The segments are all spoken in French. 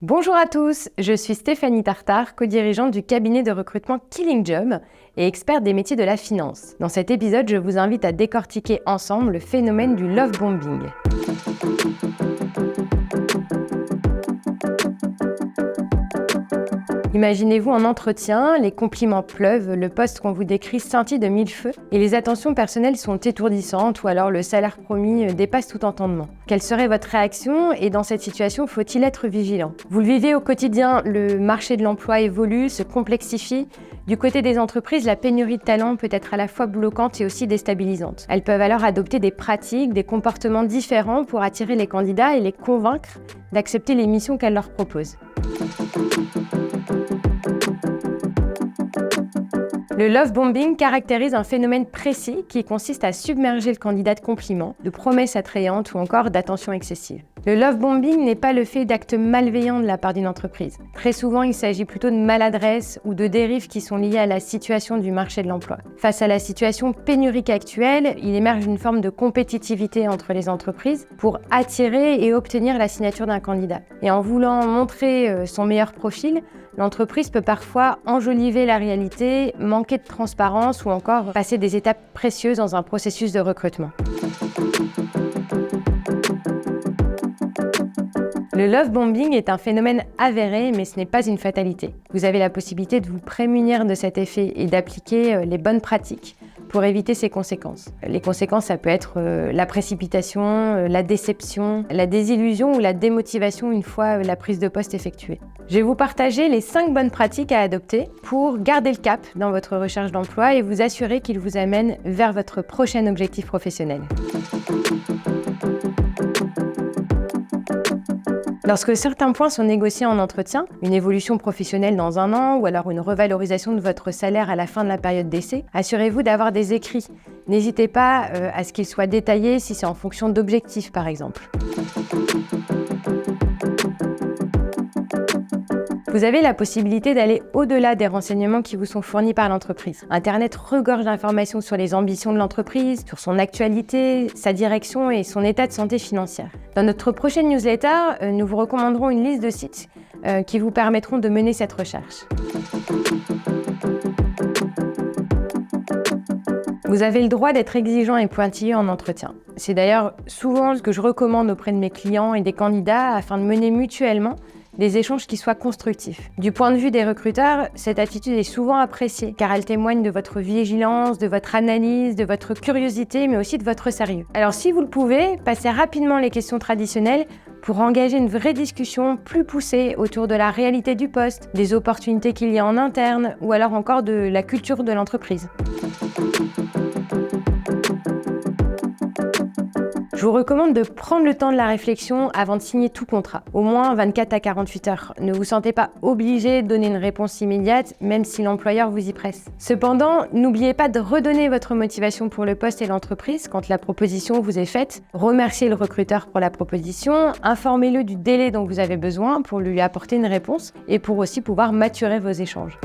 Bonjour à tous, je suis Stéphanie Tartare, co-dirigeante du cabinet de recrutement Killing Job et experte des métiers de la finance. Dans cet épisode, je vous invite à décortiquer ensemble le phénomène du love bombing. Imaginez-vous en entretien, les compliments pleuvent, le poste qu'on vous décrit scintille de mille feux et les attentions personnelles sont étourdissantes ou alors le salaire promis dépasse tout entendement. Quelle serait votre réaction et dans cette situation, faut-il être vigilant? Vous le vivez au quotidien, le marché de l'emploi évolue, se complexifie. Du côté des entreprises, la pénurie de talents peut être à la fois bloquante et aussi déstabilisante. Elles peuvent alors adopter des pratiques, des comportements différents pour attirer les candidats et les convaincre d'accepter les missions qu'elles leur proposent. Le love bombing caractérise un phénomène précis qui consiste à submerger le candidat de compliments, de promesses attrayantes ou encore d'attention excessive. Le love bombing n'est pas le fait d'actes malveillants de la part d'une entreprise. Très souvent, il s'agit plutôt de maladresse ou de dérives qui sont liées à la situation du marché de l'emploi. Face à la situation pénurique actuelle, il émerge une forme de compétitivité entre les entreprises pour attirer et obtenir la signature d'un candidat. Et en voulant montrer son meilleur profil, l'entreprise peut parfois enjoliver la réalité, manquer de transparence ou encore passer des étapes précieuses dans un processus de recrutement. Le love bombing est un phénomène avéré, mais ce n'est pas une fatalité. Vous avez la possibilité de vous prémunir de cet effet et d'appliquer les bonnes pratiques pour éviter ses conséquences. Les conséquences, ça peut être la précipitation, la déception, la désillusion ou la démotivation une fois la prise de poste effectuée. Je vais vous partager les 5 bonnes pratiques à adopter pour garder le cap dans votre recherche d'emploi et vous assurer qu'il vous amène vers votre prochain objectif professionnel. Lorsque certains points sont négociés en entretien, une évolution professionnelle dans 1 an ou alors une revalorisation de votre salaire à la fin de la période d'essai, assurez-vous d'avoir des écrits. N'hésitez pas à ce qu'ils soient détaillés si c'est en fonction d'objectifs par exemple. Vous avez la possibilité d'aller au-delà des renseignements qui vous sont fournis par l'entreprise. Internet regorge d'informations sur les ambitions de l'entreprise, sur son actualité, sa direction et son état de santé financière. Dans notre prochaine newsletter, nous vous recommanderons une liste de sites qui vous permettront de mener cette recherche. Vous avez le droit d'être exigeant et pointilleux en entretien. C'est d'ailleurs souvent ce que je recommande auprès de mes clients et des candidats afin de mener mutuellement des échanges qui soient constructifs. Du point de vue des recruteurs, cette attitude est souvent appréciée car elle témoigne de votre vigilance, de votre analyse, de votre curiosité, mais aussi de votre sérieux. Alors si vous le pouvez, passez rapidement les questions traditionnelles pour engager une vraie discussion plus poussée autour de la réalité du poste, des opportunités qu'il y a en interne ou alors encore de la culture de l'entreprise. Je vous recommande de prendre le temps de la réflexion avant de signer tout contrat, au moins 24 à 48 heures. Ne vous sentez pas obligé de donner une réponse immédiate, même si l'employeur vous y presse. Cependant, n'oubliez pas de redonner votre motivation pour le poste et l'entreprise quand la proposition vous est faite. Remerciez le recruteur pour la proposition, informez-le du délai dont vous avez besoin pour lui apporter une réponse et pour aussi pouvoir maturer vos échanges.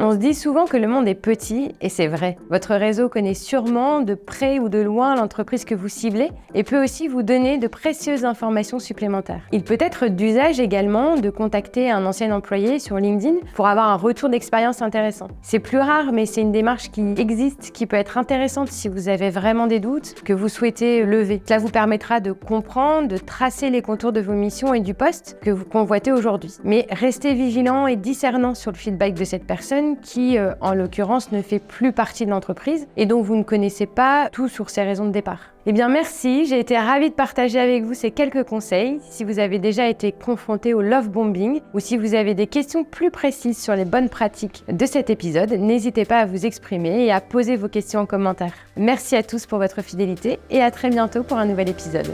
On se dit souvent que le monde est petit, et c'est vrai. Votre réseau connaît sûrement de près ou de loin l'entreprise que vous ciblez et peut aussi vous donner de précieuses informations supplémentaires. Il peut être d'usage également de contacter un ancien employé sur LinkedIn pour avoir un retour d'expérience intéressant. C'est plus rare, mais c'est une démarche qui existe, qui peut être intéressante si vous avez vraiment des doutes que vous souhaitez lever. Cela vous permettra de comprendre, de tracer les contours de vos missions et du poste que vous convoitez aujourd'hui. Mais restez vigilant et discernant sur le feedback de cette personne qui, en l'occurrence, ne fait plus partie de l'entreprise et dont vous ne connaissez pas tout sur ses raisons de départ. Eh bien merci, j'ai été ravie de partager avec vous ces quelques conseils. Si vous avez déjà été confronté au love bombing ou si vous avez des questions plus précises sur les bonnes pratiques de cet épisode, n'hésitez pas à vous exprimer et à poser vos questions en commentaire. Merci à tous pour votre fidélité et à très bientôt pour un nouvel épisode.